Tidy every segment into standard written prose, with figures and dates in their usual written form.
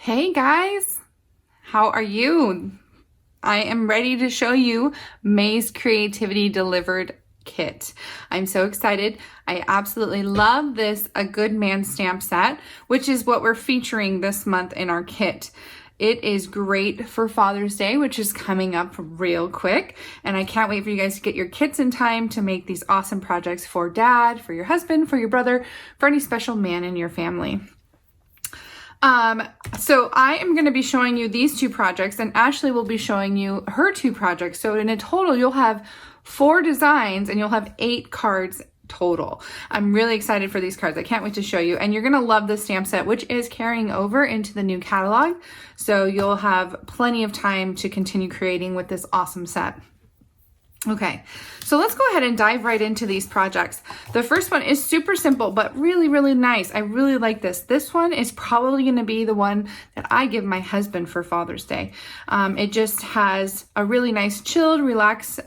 Hey guys, how are you? I am ready to show you May's Creativity Delivered kit. I'm so excited. I absolutely love this A Good Man stamp set, which is what we're featuring this month in our kit. It is great for Father's Day, which is coming up real quick. And I can't wait for you guys to get your kits in time to make these awesome projects for dad, for your husband, for your brother, for any special man in your family. So I am going to be showing you these two projects, and Ashley will be showing you her two projects. So in a total, you'll have 4 designs and you'll have 8 cards total. I'm really excited for these cards. I can't wait to show you. And you're going to love the stamp set, which is carrying over into the new catalog. So you'll have plenty of time to continue creating with this awesome set. Okay, so let's go ahead and dive right into these projects. The first one is super simple, but really, really nice. I really like this. This one is probably going to be the one that I give my husband for Father's Day. It just has a really nice chilled, relaxed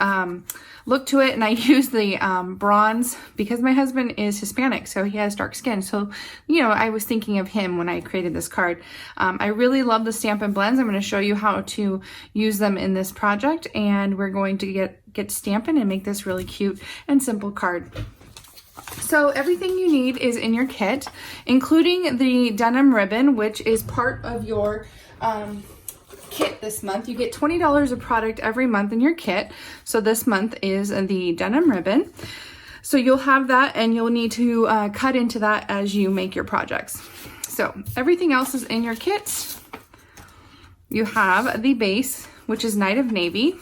look to it. And I use the bronze because my husband is Hispanic, so he has dark skin. So, you know, I was thinking of him when I created this card. I really love the Stampin' Blends. I'm going to show you how to use them in this project, and we're going to get stamping and make this really cute and simple card. So everything you need is in your kit, including the denim ribbon, which is part of your kit this month. You get $20 of product every month in your kit. So this month is the denim ribbon. So you'll have that, and you'll need to cut into that as you make your projects. So everything else is in your kit. You have the base, which is Night of Navy.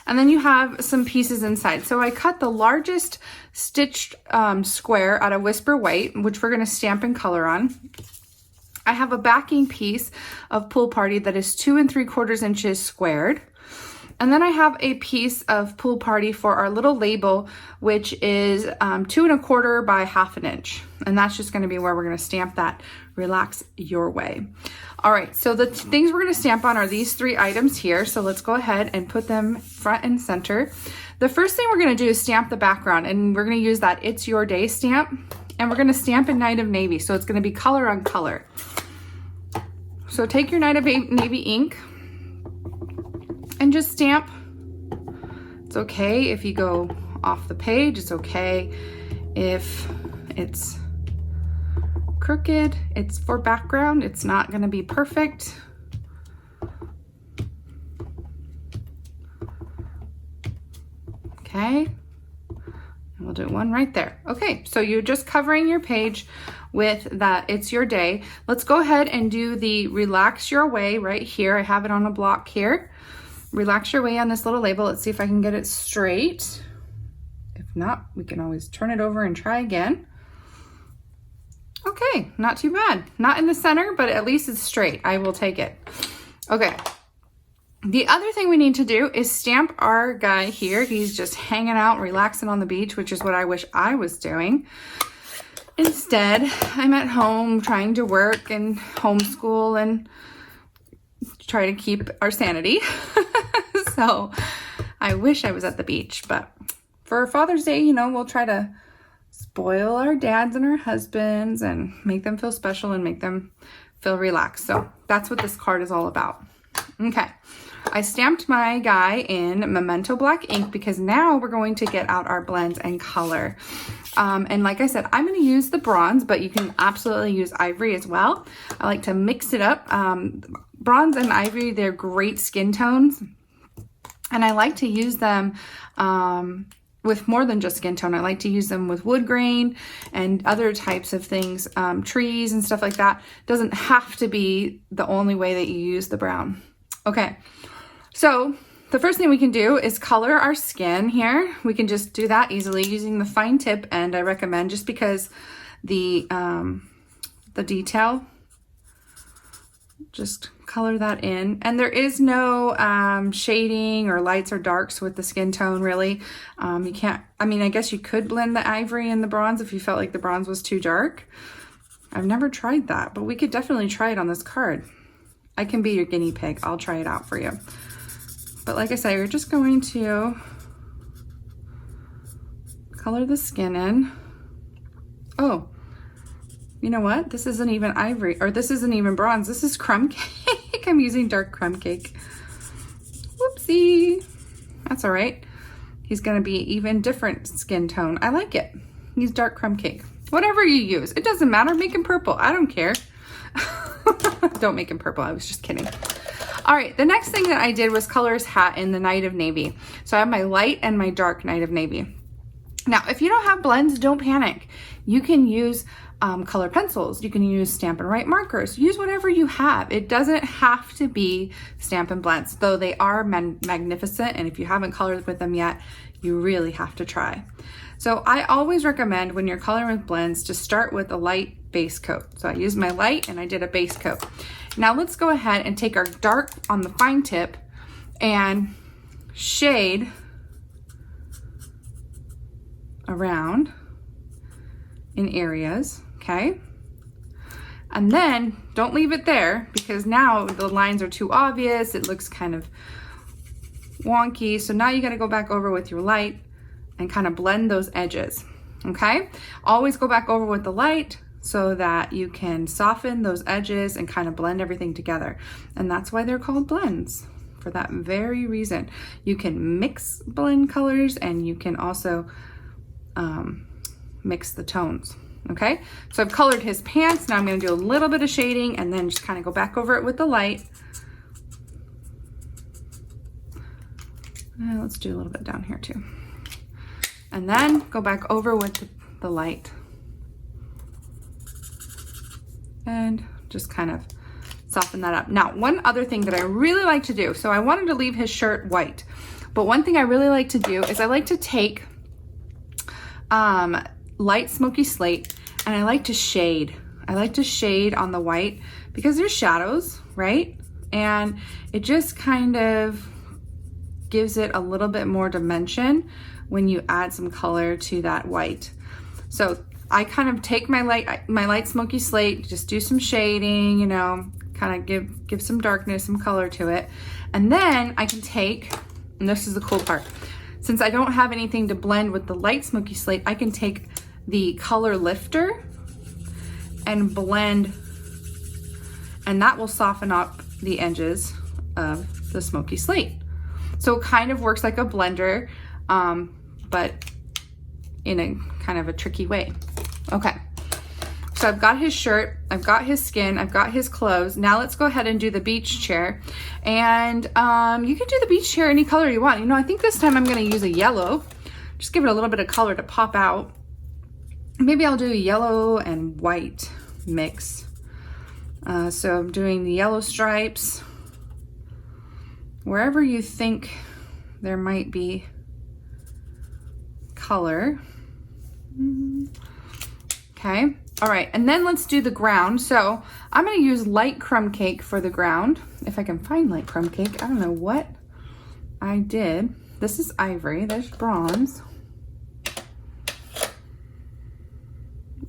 And then you have some pieces inside. So I cut the largest stitched square out of Whisper White, which we're going to stamp and color on. I have a backing piece of Pool Party that is 2 3/4 inches squared. And then I have a piece of Pool Party for our little label, which is 2 1/4 by 1/2 inch. And that's just going to be where we're going to stamp that Relax Your Way. All right, so the things we're going to stamp on are these 3 items here. So let's go ahead and put them front and center. The first thing we're going to do is stamp the background, and we're going to use that It's Your Day stamp. And we're going to stamp in Night of Navy. So it's going to be color on color. So take your Night of Navy ink and just stamp. It's okay if you go off the page. It's okay if it's crooked. It's for background. It's not going to be perfect. Okay. And we'll do one right there. Okay, so you're just covering your page with that It's Your Day. Let's go ahead and do the Relax Your Way right here. I have it on a block here. Relax Your Way on this little label. Let's see if I can get it straight. If not, we can always turn it over and try again. Okay, not too bad. Not in the center, but at least it's straight. I will take it. Okay. The other thing we need to do is stamp our guy here. He's just hanging out, relaxing on the beach, which is what I wish I was doing. Instead, I'm at home trying to work and homeschool and try to keep our sanity. So I wish I was at the beach, but for Father's Day, you know, we'll try to spoil our dads and our husbands and make them feel special and make them feel relaxed. So that's what this card is all about. Okay. I stamped my guy in Memento Black ink because now we're going to get out our blends and color. And like I said, I'm going to use the bronze, but you can absolutely use ivory as well. I like to mix it up. Bronze and ivory, they're great skin tones. And I like to use them with more than just skin tone. I like to use them with wood grain and other types of things, trees and stuff like that. It doesn't have to be the only way that you use the brown. Okay, so the first thing we can do is color our skin here. We can just do that easily using the fine tip, and I recommend just because the detail, just color that in. And there is no shading or lights or darks with the skin tone, really. You can't, I mean, I guess you could blend the ivory and the bronze if you felt like the bronze was too dark. I've never tried that, but we could definitely try it on this card. I can be your guinea pig. I'll try it out for you. But like I said, you're just going to color the skin in. Oh, You know what? This isn't even ivory, or this isn't even bronze. This is crumb cake. I'm using dark crumb cake. Whoopsie. That's all right. He's gonna be even different skin tone. I like it. He's dark crumb cake. Whatever you use, it doesn't matter. Make him purple. I don't care. Don't make him purple. I was just kidding. All right, the next thing that I did was color his hat in the Night of Navy. So I have my light and my dark Night of Navy. Now, if you don't have blends, don't panic. You can use color pencils. You can use Stampin' Write markers. Use whatever you have. It doesn't have to be Stampin' Blends, though they are magnificent. And if you haven't colored with them yet, you really have to try. So I always recommend when you're coloring with blends to start with a light base coat. So I used my light and I did a base coat. Now let's go ahead and take our dark on the fine tip and shade around in areas, okay? And then don't leave it there, because now the lines are too obvious. It looks kind of wonky. So now you got to go back over with your light and kind of blend those edges, okay? Always go back over with the light so that you can soften those edges and kind of blend everything together. And that's why they're called blends, for that very reason. You can mix blend colors, and you can also mix the tones, okay? So I've colored his pants. Now I'm gonna do a little bit of shading and then just kind of go back over it with the light. Let's do a little bit down here too. And then go back over with the light. And just kind of soften that up. Now, one other thing that I really like to do, so I wanted to leave his shirt white, but one thing I really like to do is I like to take light smoky slate, and I like to shade. I like to shade on the white because there's shadows, right? And it just kind of gives it a little bit more dimension when you add some color to that white. So I kind of take my light smoky slate, just do some shading, you know, kind of give some darkness, some color to it. And then I can take, and this is the cool part, since I don't have anything to blend with the light smoky slate, I can take the color lifter and blend, and that will soften up the edges of the smoky slate. So it kind of works like a blender, but in a kind of a tricky way. Okay, so I've got his shirt, I've got his skin, I've got his clothes. Now let's go ahead and do the beach chair. And you can do the beach chair any color you want. You know, I think this time I'm gonna use a yellow. Just give it a little bit of color to pop out. Maybe I'll do a yellow and white mix. So I'm doing the yellow stripes. Wherever you think there might be color. Okay, all right, and then let's do the ground. So I'm gonna use light crumb cake for the ground. If I can find light crumb cake, I don't know what I did. This is ivory, there's bronze.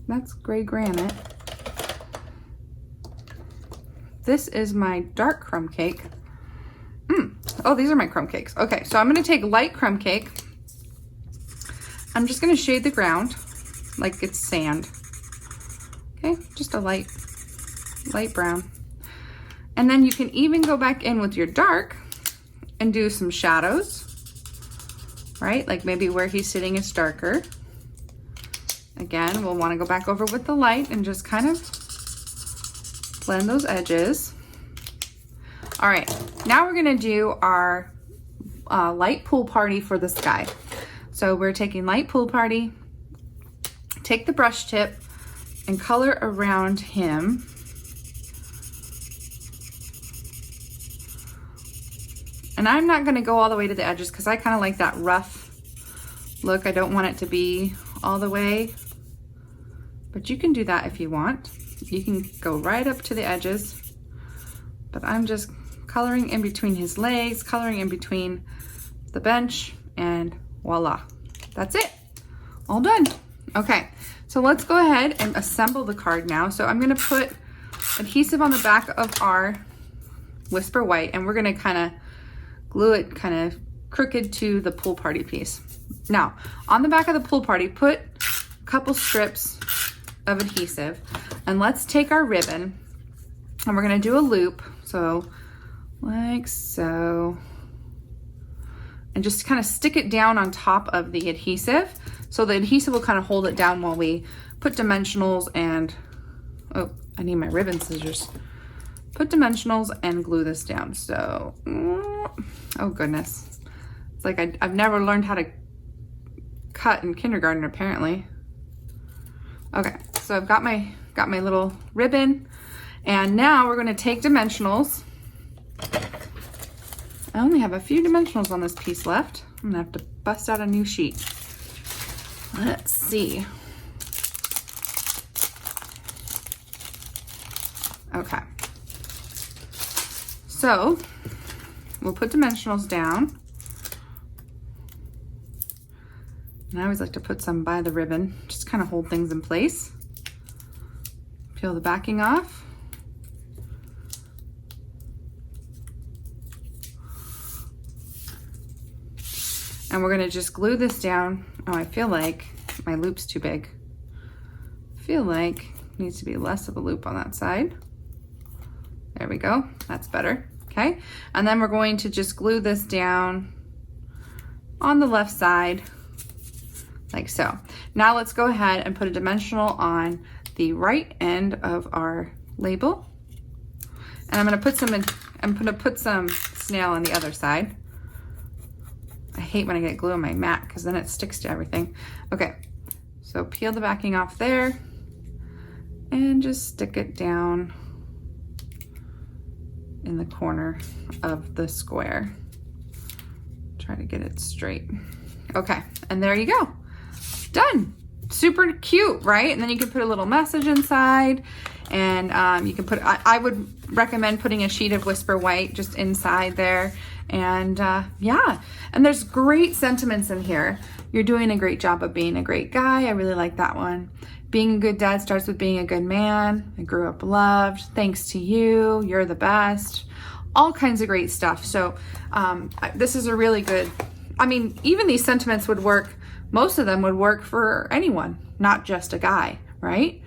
That's gray granite. This is my dark crumb cake. Oh, these are my crumb cakes. Okay, so I'm gonna take light crumb cake. I'm just gonna shade the ground like it's sand. Okay, just a light brown. And then you can even go back in with your dark and do some shadows, right? Like maybe where he's sitting is darker. Again, we'll wanna go back over with the light and just kind of blend those edges. All right, now we're gonna do our light pool party for the sky. So we're taking light pool party, take the brush tip and color around him. And I'm not gonna go all the way to the edges because I kind of like that rough look. I don't want it to be all the way, but you can do that if you want. You can go right up to the edges, but I'm just coloring in between his legs, coloring in between the bench, and voila, that's it, all done. Okay, so let's go ahead and assemble the card now. So I'm gonna put adhesive on the back of our Whisper White, and we're gonna kind of glue it kind of crooked to the pool party piece. Now, on the back of the pool party, put a couple strips of adhesive. And let's take our ribbon and we're gonna do a loop. So like so. And just kind of stick it down on top of the adhesive. So the adhesive will kind of hold it down while we put dimensionals and, oh, I need my ribbon scissors. Put dimensionals and glue this down. So, oh goodness. It's like I've never learned how to cut in kindergarten apparently. Okay, so I've got my little ribbon, and now we're gonna take dimensionals. I only have a few dimensionals on this piece left. I'm gonna have to bust out a new sheet. Let's see. Okay. So we'll put dimensionals down. And I always like to put some by the ribbon, just kind of hold things in place. Peel the backing off. And we're gonna just glue this down. Oh, I feel like my loop's too big. I feel like it needs to be less of a loop on that side. There we go, that's better, okay? And then we're going to just glue this down on the left side, like so. Now let's go ahead and put a dimensional on the right end of our label. And I'm gonna put some snail on the other side. I hate when I get glue on my mat because then it sticks to everything. Okay, so peel the backing off there and just stick it down in the corner of the square. Try to get it straight. Okay, and there you go. Done. Super cute, right? And then you can put a little message inside, and you can put, I would recommend putting a sheet of Whisper White just inside there. And yeah, and there's great sentiments in here. You're doing a great job of being a great guy. I really like that one. Being a good dad starts with being a good man. I grew up loved. Thanks to you. You're the best. All kinds of great stuff. So this is a really good, I mean, even these sentiments would work, most of them would work for anyone, not just a guy, right?